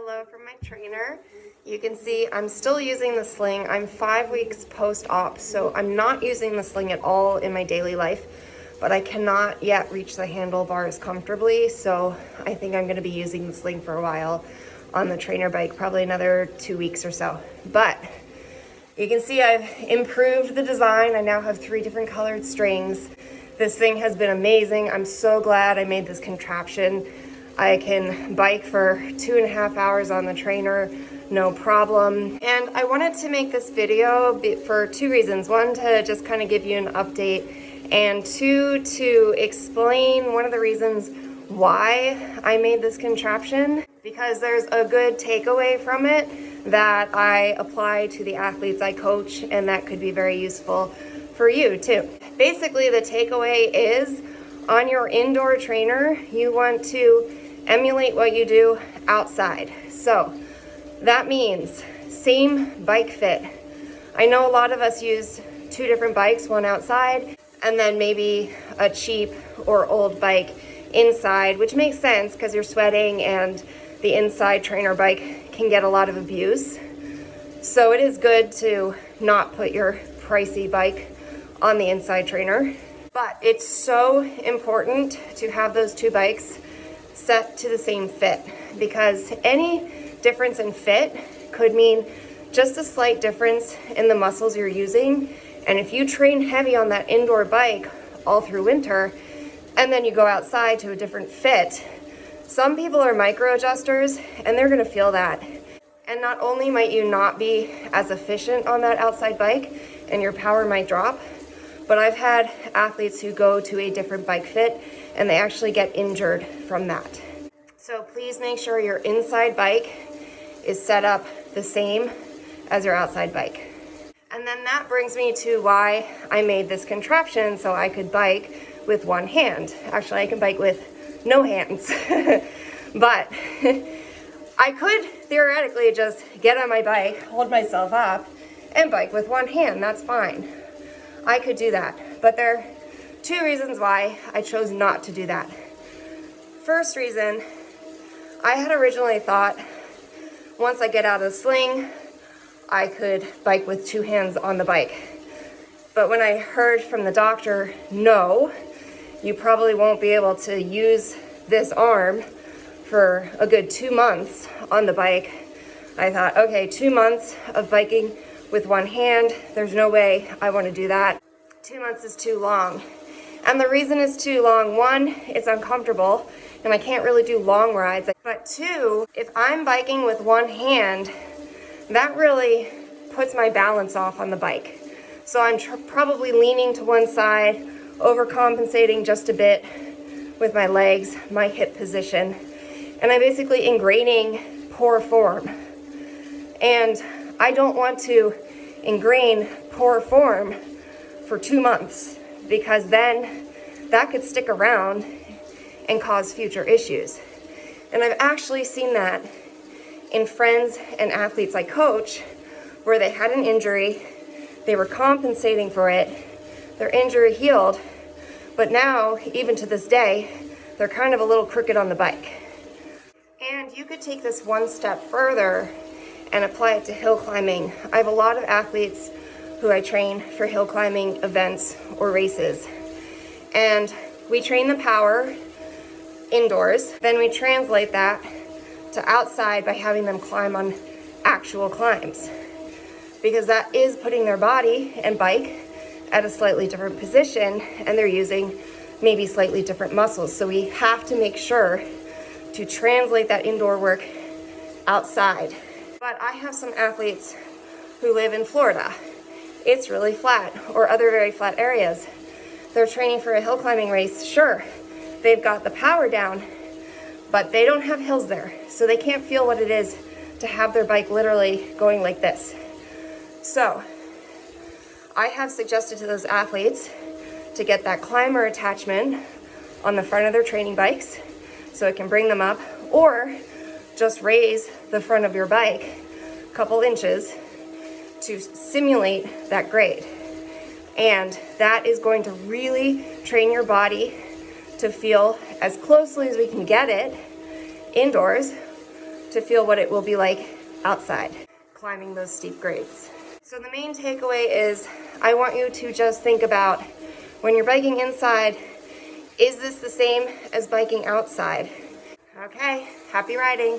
hello from my trainer. You can see I'm still using the sling. I'm 5 weeks post-op, so I'm not using the sling at all in my daily life, but I cannot yet reach the handlebars comfortably, so I think I'm going to be using the sling for a while on the trainer bike, probably another 2 weeks or so. But you can see I've improved the design. I now have 3 different colored strings. This thing has been amazing. I'm so glad I made this contraption. I can bike for 2.5 hours on the trainer, no problem. And I wanted to make this video for 2 reasons. 1, to just kind of give you an update, and 2, to explain one of the reasons why I made this contraption, because there's a good takeaway from it that I apply to the athletes I coach, and that could be very useful for you too. Basically, the takeaway is on your indoor trainer, you want to emulate what you do outside. So that means same bike fit. I know a lot of us use 2 different bikes, one outside and then maybe a cheap or old bike inside, which makes sense because you're sweating and the inside trainer bike can get a lot of abuse. So it is good to not put your pricey bike on the inside trainer. But it's so important to have those 2 bikes set to the same fit, because any difference in fit could mean just a slight difference in the muscles you're using. And if you train heavy on that indoor bike all through winter, and then you go outside to a different fit, some people are micro adjusters and they're gonna feel that. And not only might you not be as efficient on that outside bike and your power might drop, but I've had athletes who go to a different bike fit and they actually get injured from that. So please make sure your inside bike is set up the same as your outside bike. And then that brings me to why I made this contraption, so I could bike with one hand. Actually, I can bike with no hands. But I could theoretically just get on my bike, hold myself up, and bike with one hand. That's fine. I could do that. But there are 2 reasons why I chose not to do that. First reason, I had originally thought once I get out of the sling, I could bike with 2 hands on the bike. But when I heard from the doctor, no, you probably won't be able to use this arm for a good 2 months on the bike, I thought, okay, 2 months of biking with one hand, there's no way I want to do that. 2 months is too long. And the reason it's too long, 1, it's uncomfortable and I can't really do long rides. But 2, if I'm biking with one hand, that really puts my balance off on the bike. So I'm probably leaning to one side, overcompensating just a bit with my legs, my hip position, and I'm basically ingraining poor form. And I don't want to ingrain poor form for 2 months, because then that could stick around and cause future issues. And I've actually seen that in friends and athletes I coach, where they had an injury, they were compensating for it, their injury healed, but now, even to this day, they're kind of a little crooked on the bike. And you could take this 1 step further and apply it to hill climbing. I have a lot of athletes who I train for hill climbing events or races. And we train the power indoors, then we translate that to outside by having them climb on actual climbs, because that is putting their body and bike at a slightly different position, and they're using maybe slightly different muscles. So we have to make sure to translate that indoor work outside. But I have some athletes who live in Florida. It's really flat, or other very flat areas. They're training for a hill climbing race. Sure, they've got the power down, but they don't have hills there, so they can't feel what it is to have their bike literally going like this. So I have suggested to those athletes to get that climber attachment on the front of their training bikes so it can bring them up, or just raise the front of your bike a couple inches to simulate that grade. And that is going to really train your body to feel as closely as we can get it indoors to feel what it will be like outside, climbing those steep grades. So the main takeaway is I want you to just think about when you're biking inside, is this the same as biking outside? Okay, happy riding.